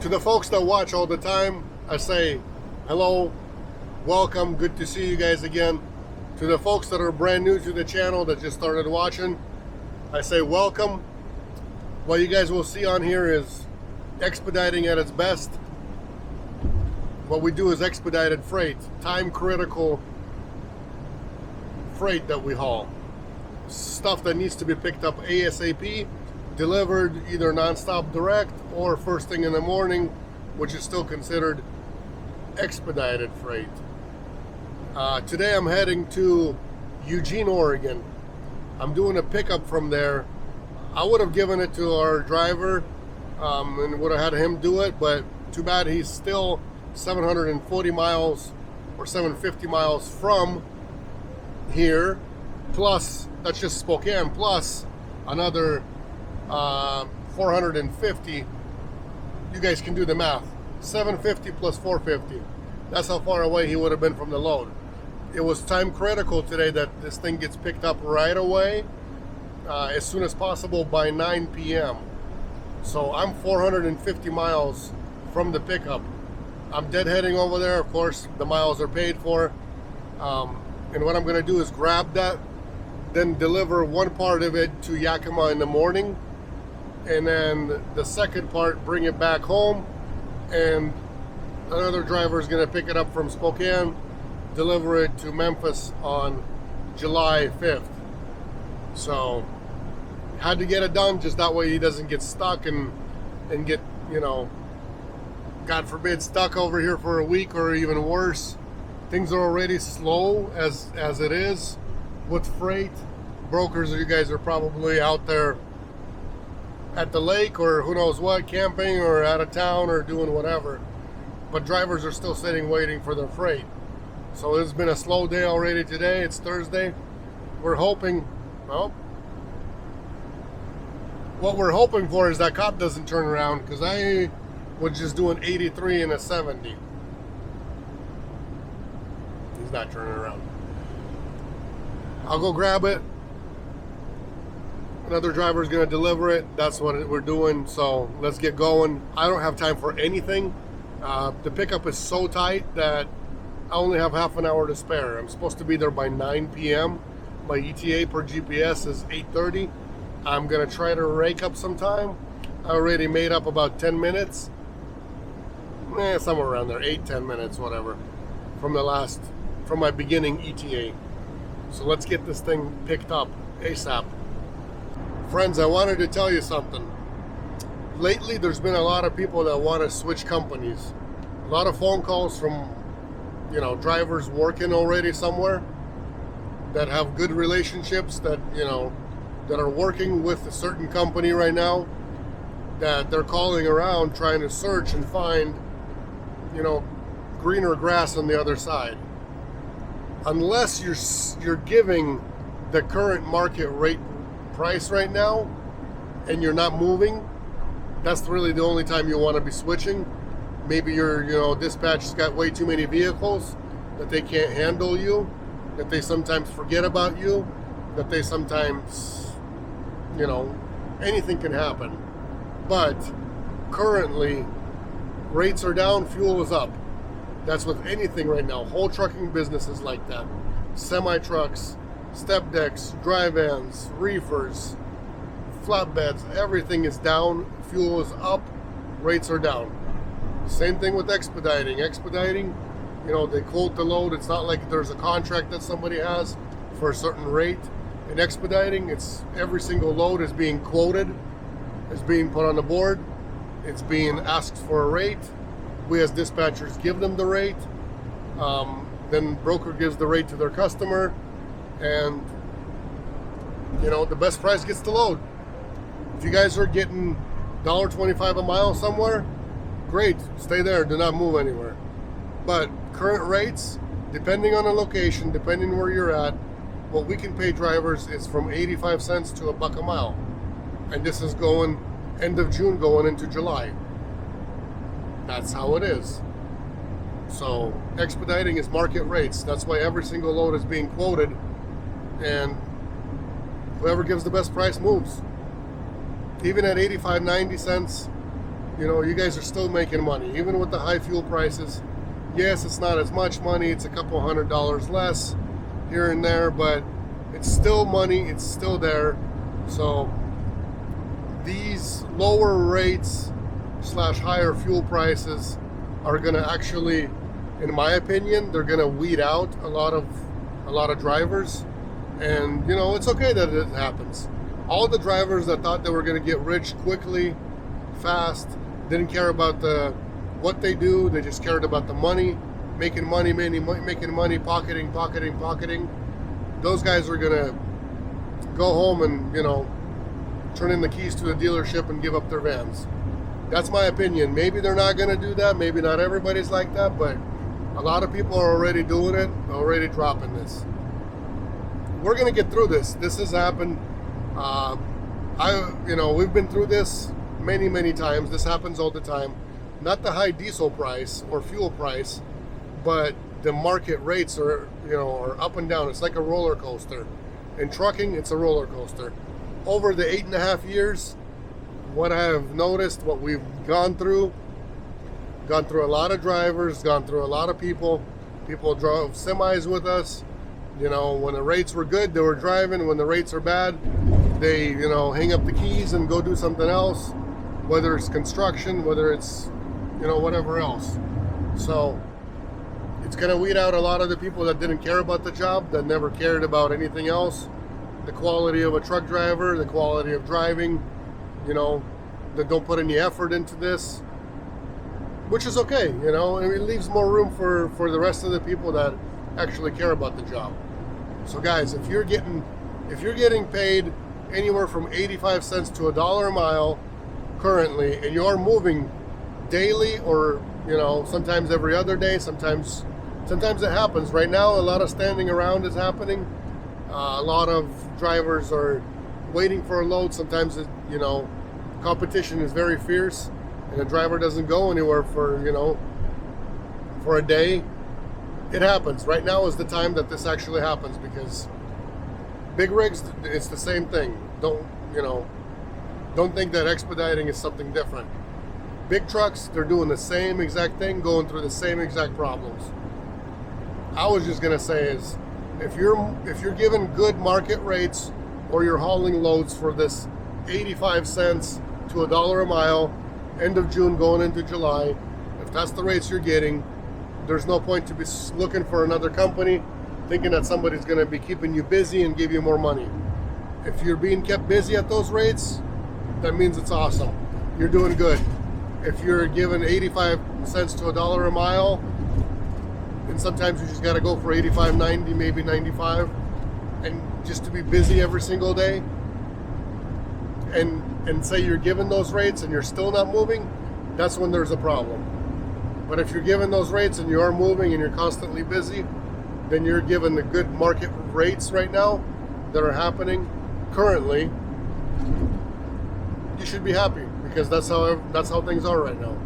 To the folks that watch all the time, I say hello, welcome, good to see you guys again. To the folks that are brand new to the channel that just started watching, I say welcome. What you guys will see on here is expediting at its best. What we do is expedited freight, time critical freight that we haul. Stuff that needs to be picked up ASAP, delivered either non-stop direct or first thing in the morning, which is still considered expedited freight. Today I'm heading to Eugene, Oregon. I'm doing a pickup from there. I would have given it to our driver and would have had him do it, but too bad he's still 740 miles or 750 miles from here, plus that's just Spokane, plus another 450. You guys can do the math. 750 plus 450. That's how far away he would have been from the load. It was time critical today that this thing gets picked up right away, as soon as possible by 9 p.m. So I'm 450 miles from the pickup. I'm deadheading over there. Of course, the miles are paid for. And what I'm going to do is grab that, then deliver one part of it to Yakima in the morning, and then the second part bring it back home, and another driver is going to pick it up from Spokane, deliver it to Memphis on July 5th. So had to get it done just that way he doesn't get stuck and get, you know, God forbid, stuck over here for a week or even worse. Things are already slow as it is with freight. Brokers, you guys are probably out there at the lake or who knows what, camping or out of town or doing whatever. But drivers are still sitting waiting for their freight. So it's been a slow day already today. It's Thursday. We're hoping, well, what we're hoping for is that cop doesn't turn around, because I was just doing 83 and a 70. He's not turning around. I'll go grab it. Another driver is going to deliver it. That's what we're doing. So let's get going. I don't have time for anything. The pickup is so tight that I only have half an hour to spare. I'm supposed to be there by 9 p.m. My ETA per GPS is 8:30. I'm going to try to rake up some time. I already made up about 10 minutes. Somewhere around there, 8-10 minutes, whatever, from my beginning ETA. So let's get this thing picked up ASAP. Friends, I wanted to tell you something. Lately, there's been a lot of people that want to switch companies. A lot of phone calls from, you know, drivers working already somewhere that have good relationships, that, you know, that are working with a certain company right now, that they're calling around trying to search and find, you know, greener grass on the other side. Unless you're giving the current market rate price right now and you're not moving, that's really the only time you want to be switching. Maybe your, you know, dispatch's got way too many vehicles that they can't handle you, that they sometimes forget about you, that they sometimes, you know, anything can happen. But currently, rates are down, fuel is up. That's with anything right now. Whole trucking business is like that. Semi-trucks, step decks, dry vans, reefers, flatbeds, everything is down. Fuel is up, rates are down. Same thing with expediting. Expediting, you know, they quote the load. It's not like there's a contract that somebody has for a certain rate. In expediting, it's every single load is being quoted, is being put on the board. It's being asked for a rate. We as dispatchers give them the rate. Then broker gives the rate to their customer, and, you know, the best price gets the load. If you guys are getting $1.25 a mile somewhere, great, stay there, do not move anywhere. But current rates, depending on the location, depending where you're at, what we can pay drivers is from 85 cents to $1 a mile. And this is going end of June going into July. That's how it is. So expediting is market rates. That's why every single load is being quoted, and whoever gives the best price moves. Even at 85, 90 cents, you know, you guys are still making money, even with the high fuel prices. Yes, it's not as much money. It's a couple $100 less here and there, but it's still money. It's still there. So these lower rates / higher fuel prices are going to actually, in my opinion, they're going to weed out a lot of drivers. And you know, it's okay that it happens. All the drivers that thought they were going to get rich quickly, fast, didn't care about what they do. They just cared about the money, making money, pocketing. Those guys are going to go home and, you know, turn in the keys to the dealership and give up their vans. That's my opinion. Maybe they're not going to do that. Maybe not everybody's like that, but a lot of people are already doing it, already dropping this. We're going to get through this. This has happened. We've been through this many times. This happens all the time. Not the high diesel price or fuel price, but the market rates are up and down. It's like a roller coaster. In trucking, it's a roller coaster. Over the 8.5 years, what I've noticed, what we've gone through a lot of drivers, gone through a lot of people. People drove semis with us. You know, when the rates were good, they were driving. When the rates are bad, they, hang up the keys and go do something else, whether it's construction, whether it's, whatever else. So it's going to weed out a lot of the people that didn't care about the job, that never cared about anything else, the quality of a truck driver, the quality of driving, that don't put any effort into this, which is okay, and it leaves more room for the rest of the people that actually care about the job. So guys, if you're getting paid anywhere from 85 cents to $1 a mile currently, and you're moving daily, or sometimes every other day, sometimes it happens. Right now, a lot of standing around is happening. A lot of drivers are waiting for a load. Sometimes competition is very fierce, and a driver doesn't go anywhere for a day. It happens. Right now is the time that this actually happens, because big rigs, it's the same thing. Don't think that expediting is something different. Big trucks, they're doing the same exact thing, going through the same exact problems. I was just gonna say is, if you're given good market rates, or you're hauling loads for this 85 cents to $1 a mile, end of June going into July, if that's the rates you're getting, there's no point to be looking for another company, thinking that somebody's going to be keeping you busy and give you more money. If you're being kept busy at those rates, that means it's awesome. You're doing good. If you're given 85 cents to $1 a mile, and sometimes you just got to go for 85, 90, maybe 95, and just to be busy every single day, and say you're given those rates and you're still not moving, that's when there's a problem. But if you're given those rates and you are moving and you're constantly busy, then you're given the good market rates right now that are happening currently. You should be happy, because that's how things are right now.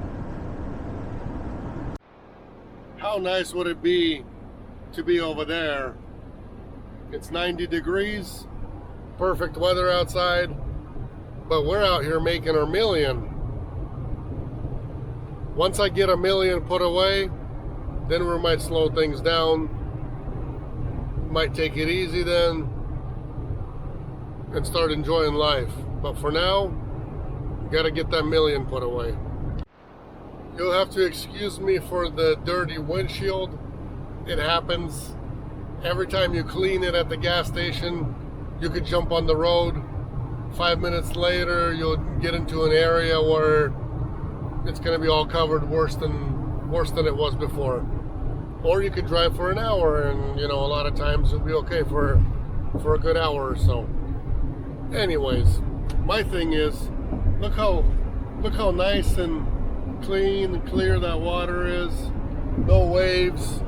How nice would it be to be over there? It's 90 degrees, perfect weather outside, but we're out here making our million. Once I get $1 million put away, then we might slow things down, might take it easy then, and start enjoying life. But for now, gotta get that $1 million put away. You'll have to excuse me for the dirty windshield. It happens. Every time you clean it at the gas station, you could jump on the road. 5 minutes later, you'll get into an area where it's going to be all covered worse than it was before. Or you could drive for an hour, and a lot of times you'll be okay for a good hour or so. Anyways, my thing is, look how nice and clean and clear that water is. No waves.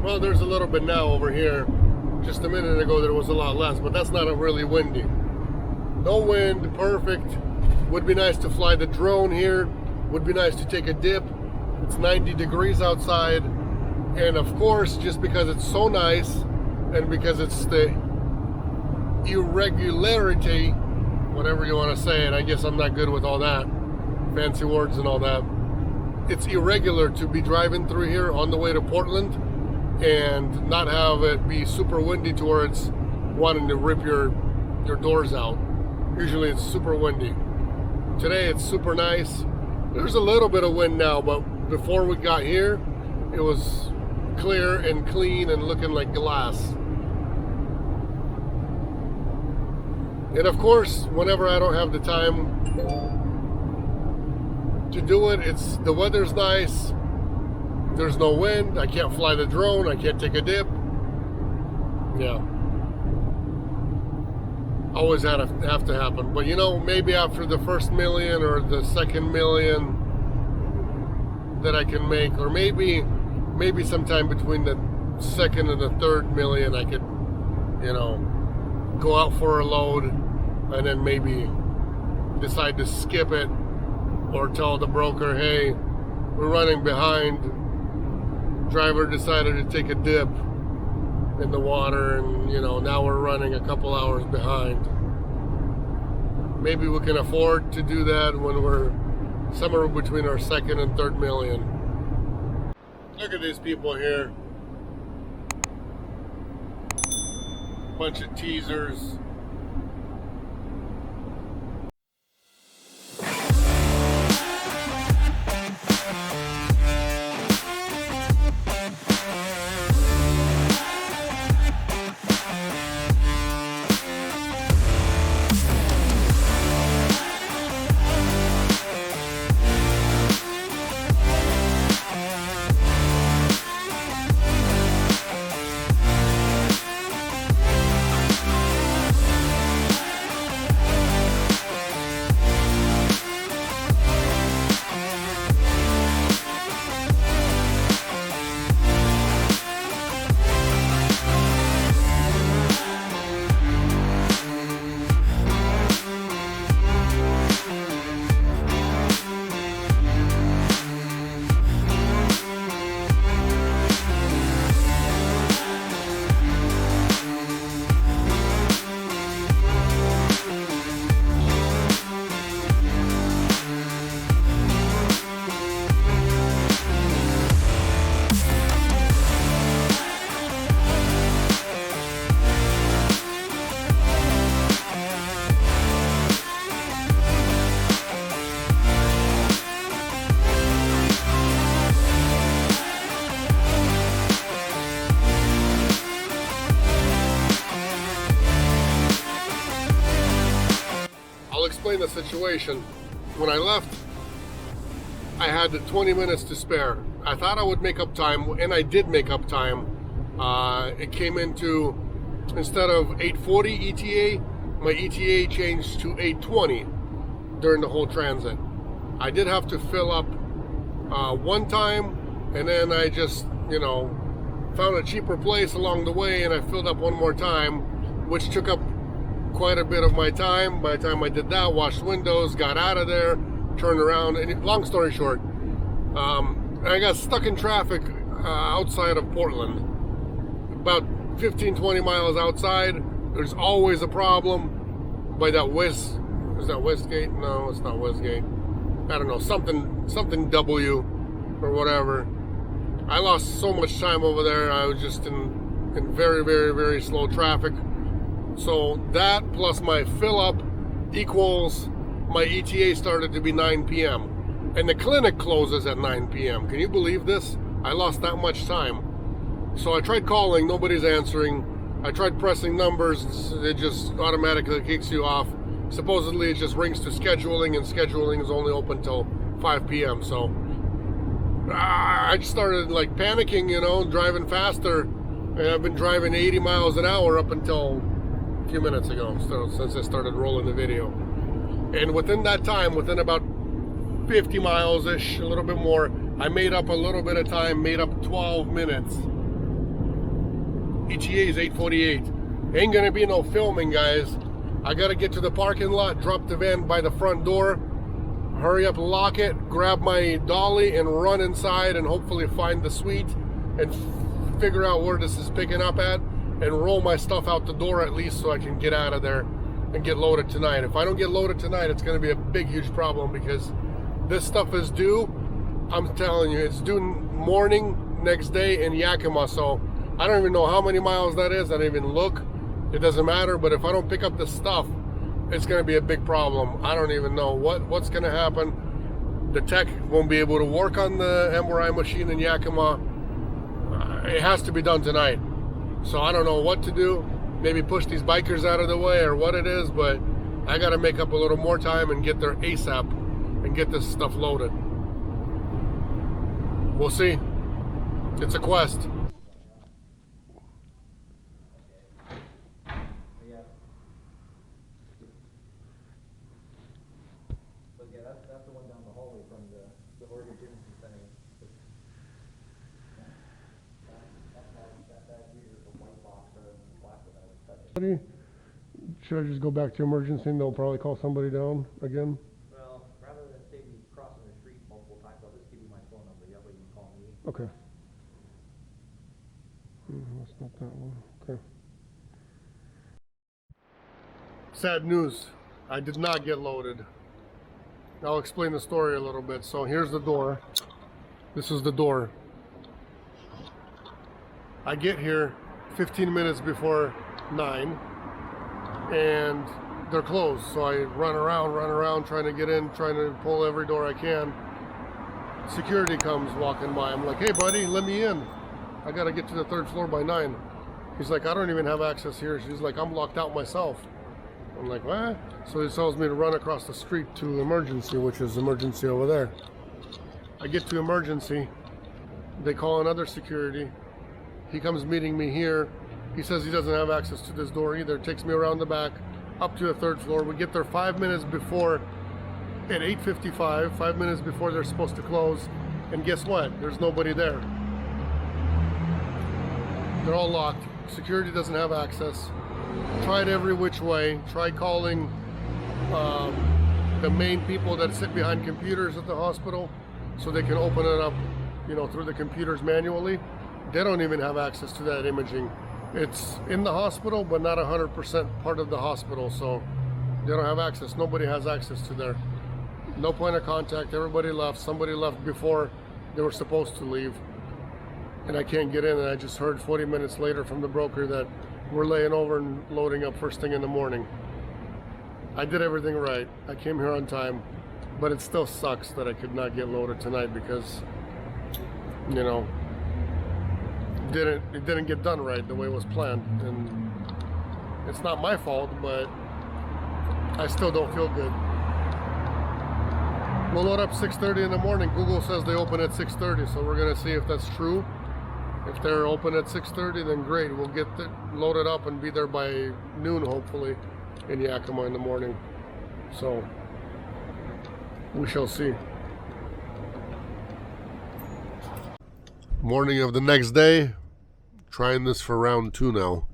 Well, there's a little bit now over here. Just a minute ago there was a lot less, but that's not really windy. No wind, perfect. Would be nice to fly the drone here. Would be nice to take a dip. It's 90 degrees outside, and of course, just because it's so nice, and because it's the irregularity, whatever you want to say, and I guess I'm not good with all that, fancy words and all that. It's irregular to be driving through here on the way to Portland and not have it be super windy to where it's wanting to rip your doors out. Usually it's super windy. Today it's super nice. There's a little bit of wind now, but before we got here, it was clear and clean and looking like glass. And of course, whenever I don't have the time to do it, the weather's nice. There's no wind. I can't fly the drone. I can't take a dip. Yeah. Always have to happen. But you know, maybe after the first million or the second million that I can make, or maybe sometime between the second and the third million, I could, you know, go out for a load and then maybe decide to skip it or tell the broker, hey, we're running behind. Driver decided to take a dip in the water, and you know, now we're running a couple hours behind. Maybe we can afford to do that when we're somewhere between our second and third million. Look at these people here. Bunch of teasers. Explain the situation. When I left, I had 20 minutes to spare. I thought I would make up time, and I did make up time. It came into, instead of 8:40 ETA, my ETA changed to 8:20 during the whole transit. I did have to fill up one time, and then I just, you know, found a cheaper place along the way, and I filled up one more time, which took up quite a bit of my time. By the time I did that, washed windows, got out of there, turned around, and long story short, I got stuck in traffic outside of Portland. About 15-20 miles outside. There's always a problem by that is that Westgate? No, it's not Westgate. I don't know, something W or whatever. I lost so much time over there. I was just in very, very, very slow traffic. So that plus my fill up equals my ETA started to be 9 p.m. and the clinic closes at 9 p.m. Can you believe this? I lost that much time. So I tried calling, nobody's answering. I tried pressing numbers, it just automatically kicks you off. Supposedly it just rings to scheduling, and scheduling is only open till 5 p.m. So I just started like panicking, you know, driving faster. And I've been driving 80 miles an hour up until a few minutes ago, so since I started rolling the video. And within that time, within about 50 miles-ish, a little bit more, I made up a little bit of time, made up 12 minutes. ETA is 8:48. Ain't gonna be no filming, guys. I gotta get to the parking lot, drop the van by the front door, hurry up, lock it, grab my dolly, and run inside and hopefully find the suite and figure out where this is picking up at, and roll my stuff out the door at least so I can get out of there and get loaded tonight. If I don't get loaded tonight, it's going to be a big, huge problem, because This stuff is due, I'm telling you, it's due morning next day in Yakima. So I don't even know how many miles that is. I didn't even look. It doesn't matter. But if I don't pick up this stuff, it's going to be a big problem. I don't even know what's going to happen. The tech won't be able to work on the MRI machine in Yakima. It has to be done tonight. So I don't know what to do. Maybe push these bikers out of the way or what it is, but I got to make up a little more time and get there ASAP and get this stuff loaded. We'll see. It's a quest. That's the one down the hallway from the Oregon Gym Center. That here, the white box or the black that I was touching. Should I just go back to emergency and they'll probably call somebody down again? Well, rather than say me crossing the street multiple times, I'll just give you my phone number. That way you can call me. Okay. That's not that one. Okay. Sad news. I did not get loaded. I'll explain the story a little bit. So here's the door. This is the door. I get here 15 minutes before 9 and they're closed. So I run around trying to get in, trying to pull every door I can. Security comes walking by. I'm like, hey buddy, let me in. I gotta get to the 3rd floor by 9. He's like, I don't even have access here. She's like, I'm locked out myself. I'm like, what? So he tells me to run across the street to emergency, which is emergency over there. I get to emergency. They call another security. He comes meeting me here. He says he doesn't have access to this door either. Takes me around the back, up to the 3rd floor. We get there 5 minutes before, at 8:55, 5 minutes before they're supposed to close. And guess what? There's nobody there. They're all locked. Security doesn't have access. Tried every which way. Tried calling the main people that sit behind computers at the hospital so they can open it up, you know, through the computers manually. They don't even have access to that imaging. It's in the hospital, but not 100% part of the hospital, so they don't have access. Nobody has access to there. No point of contact. Everybody left. Somebody left before they were supposed to leave. And I can't get in, and I just heard 40 minutes later from the broker that we're laying over and loading up first thing in the morning. I did everything right. I came here on time, but it still sucks that I could not get loaded tonight because, you know, it didn't get done right the way it was planned. And it's not my fault, but I still don't feel good. We'll load up 6:30 in the morning. Google says they open at 6:30, so we're gonna see if that's true. If they're open at 6:30, then great. We'll get loaded up and be there by noon, hopefully, in Yakima in the morning. So, we shall see. Morning of the next day. Trying this for round 2 now.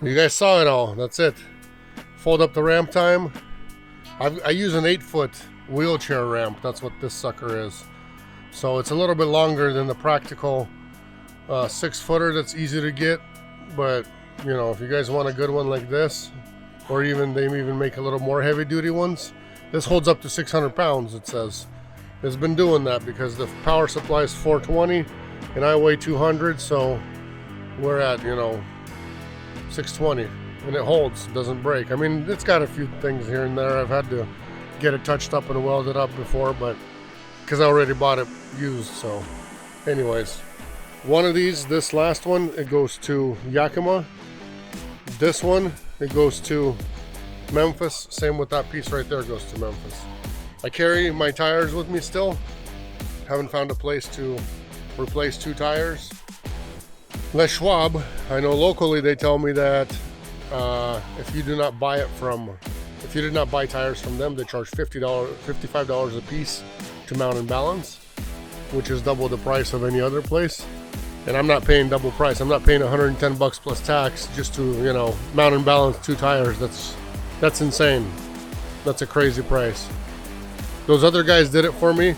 You guys saw it all. That's it. Fold up the ramp time. I use an 8-foot wheelchair ramp. That's what this sucker is. So it's a little bit longer than the practical 6-footer that's easy to get. But, you know, if you guys want a good one like this, or even they even make a little more heavy duty ones. This holds up to 600 pounds, it says. It's been doing that because the power supply is 420 and I weigh 200, so we're at, 620, and it holds, doesn't break. I mean, it's got a few things here and there. I've had to get it touched up and welded up before, but because I already bought it used. So anyways, one of these, this last one, it goes to Yakima. This one, it goes to Memphis. Same with that piece right there, goes to Memphis. I carry my tires with me still. Haven't found a place to replace 2 tires. Les Schwab, I know locally they tell me that if you did not buy tires from them, they charge $55 a piece to mount and balance, which is double the price of any other place. And I'm not paying double price. I'm not paying 110 bucks plus tax just to, mount and balance 2 tires. That's insane. That's a crazy price. Those other guys did it for me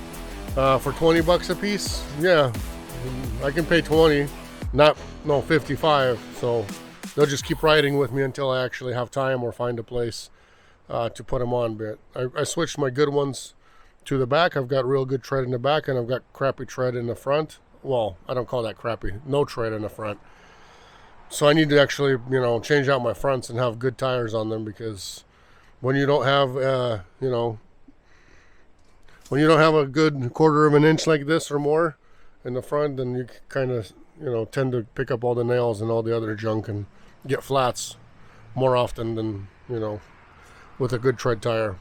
for 20 bucks a piece. Yeah, I can pay 20, not 55. So they'll just keep riding with me until I actually have time or find a place to put them on. But I switched my good ones to the back. I've got real good tread in the back, and I've got crappy tread in the front. Well, I don't call that crappy. No tread in the front. So I need to actually, change out my fronts and have good tires on them, because when you don't have, when you don't have a good 1/4 of an inch like this or more in the front, then you kind of, tend to pick up all the nails and all the other junk and get flats more often than, with a good tread tire.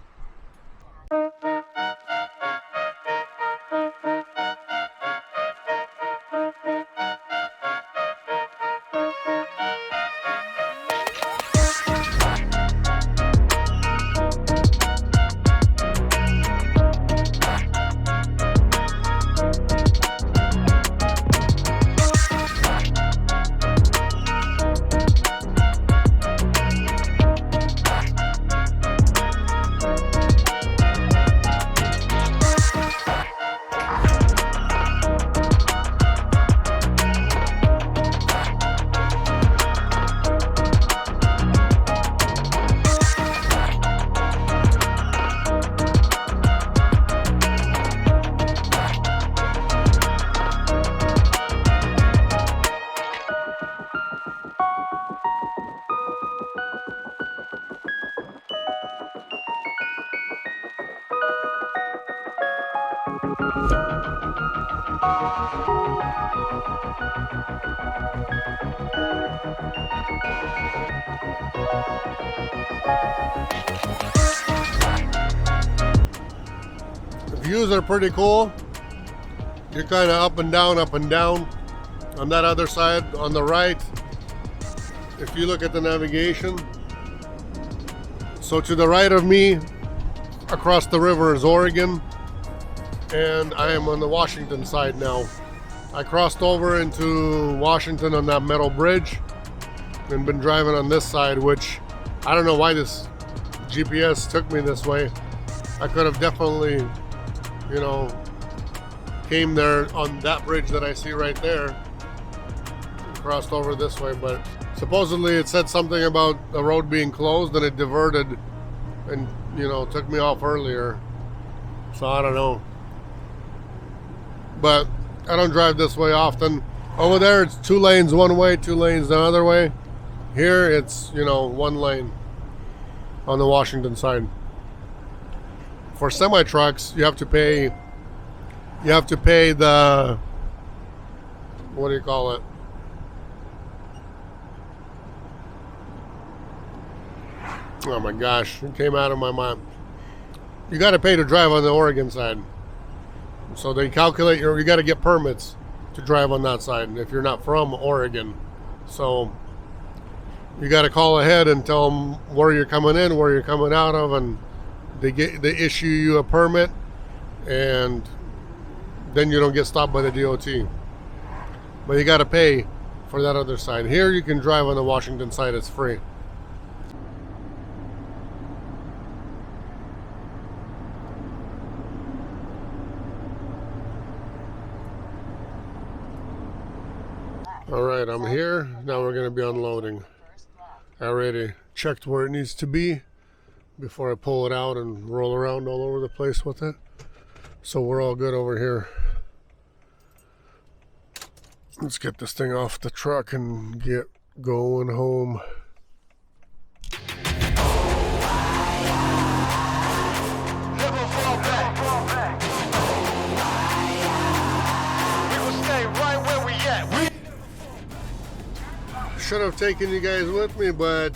The views are pretty cool. You're kind of up and down, up and down. On that other side, on the right, if you look at the navigation, so to the right of me, across the river, is Oregon, and I am on the Washington side now. I crossed over into Washington on that metal bridge and been driving on this side, which I don't know why this GPS took me this way. I could have definitely, came there on that bridge that I see right there, crossed over this way, but supposedly it said something about the road being closed and it diverted and, took me off earlier. So I don't know. But I don't drive this way often. Over there it's 2 lanes one way, 2 lanes the other way. Here it's, 1 lane on the Washington side. For semi trucks, you have to pay the, what do you call it? Oh my gosh, it came out of my mind. You got to pay to drive on the Oregon side. So they calculate you got to get permits to drive on that side if you're not from Oregon. So you got to call ahead and tell them where you're coming in, where you're coming out of, and they issue you a permit, and then you don't get stopped by the DOT. But you got to pay for that other side. Here you can drive on the Washington side, it's free. All right, I'm here. Now we're going to be unloading. I already checked where it needs to be before I pull it out and roll around all over the place with it. So we're all good over here. Let's get this thing off the truck and get going home. Never fall back. We will stay right where we at. Should have taken you guys with me, but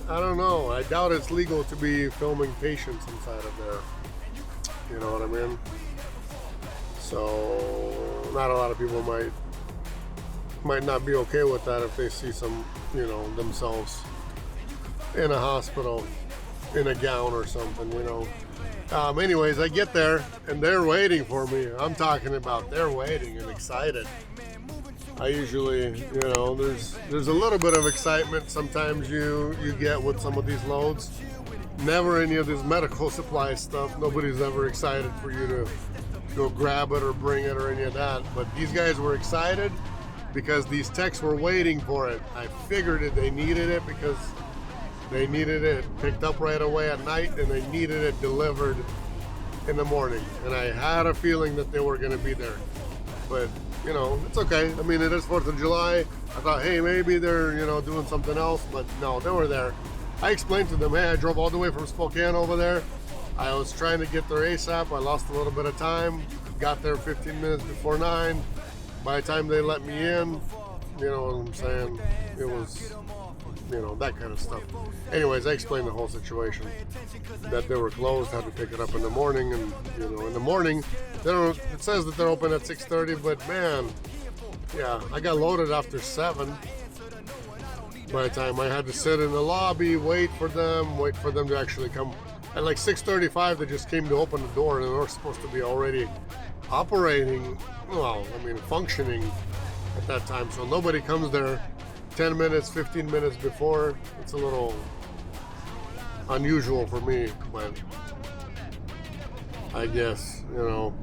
I don't know. I doubt it's legal to be filming patients inside of there. You know what I mean? So not a lot of people might not be okay with that if they see some, you know, themselves in a hospital in a gown or something, you know. Anyways, I get there and they're waiting for me. I'm talking about they're waiting and excited. I usually, you know, there's a little bit of excitement sometimes you get with some of these loads. Never any of this medical supply stuff. Nobody's ever excited for you to go grab it or bring it or any of that. But these guys were excited because these techs were waiting for it. I figured it, they needed it because they needed it picked up right away at night and they needed it delivered in the morning. And I had a feeling that they were going to be there. But, you know, it's okay. I mean, it is 4th of July. I thought, hey, maybe they're, you know, doing something else. But no, they were there. I explained to them, hey, I drove all the way from Spokane over there. I was trying to get there ASAP. I lost a little bit of time. Got there 15 minutes before 9. By the time they let me in, you know what I'm saying? It was, you know, that kind of stuff. Anyways, I explained the whole situation. That they were closed, had to pick it up in the morning. And, you know, in the morning, it says that they're open at 6:30, but man, yeah, I got loaded after 7. By the time I had to sit in the lobby, wait for them to actually come. At like 6:35, they just came to open the door, and they were supposed to be already operating, well, I mean, functioning at that time. So nobody comes there 10 minutes, 15 minutes before. It's a little unusual for me, but I guess, you know,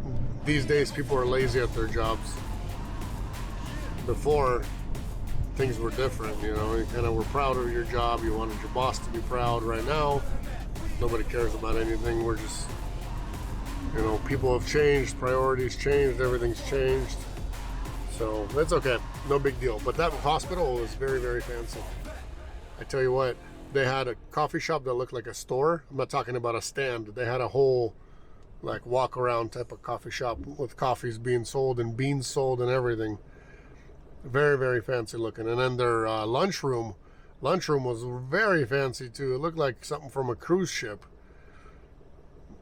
these days people are lazy at their jobs. Before, things were different, you know, you kind of were proud of your job, you wanted your boss to be proud. Right now, nobody cares about anything. We're just, you know, people have changed, priorities changed, everything's changed. So that's okay, no big deal. But that hospital was very, very fancy. I tell you what, they had a coffee shop that looked like a store. I'm not talking about a stand. They had a whole, like, walk around type of coffee shop with coffees being sold and beans sold and everything. Very, very fancy looking. And then their lunchroom was very fancy too. It looked like something from a cruise ship.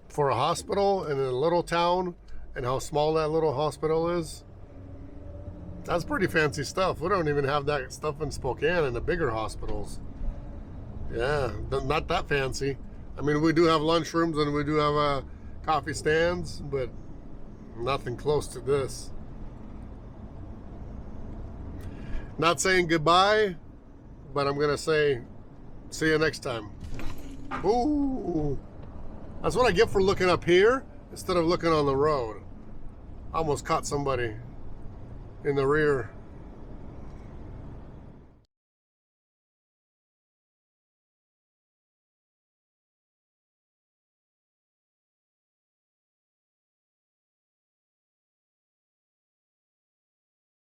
For a hospital in a little town, and how small that little hospital is, that's pretty fancy stuff. We don't even have that stuff in Spokane in the bigger hospitals. Yeah, not that fancy. I mean, we do have lunchrooms and we do have coffee stands, but nothing close to this. Not saying goodbye, but I'm gonna say see you next time. Ooh, that's what I get for looking up here instead of looking on the road. I almost caught somebody in the rear.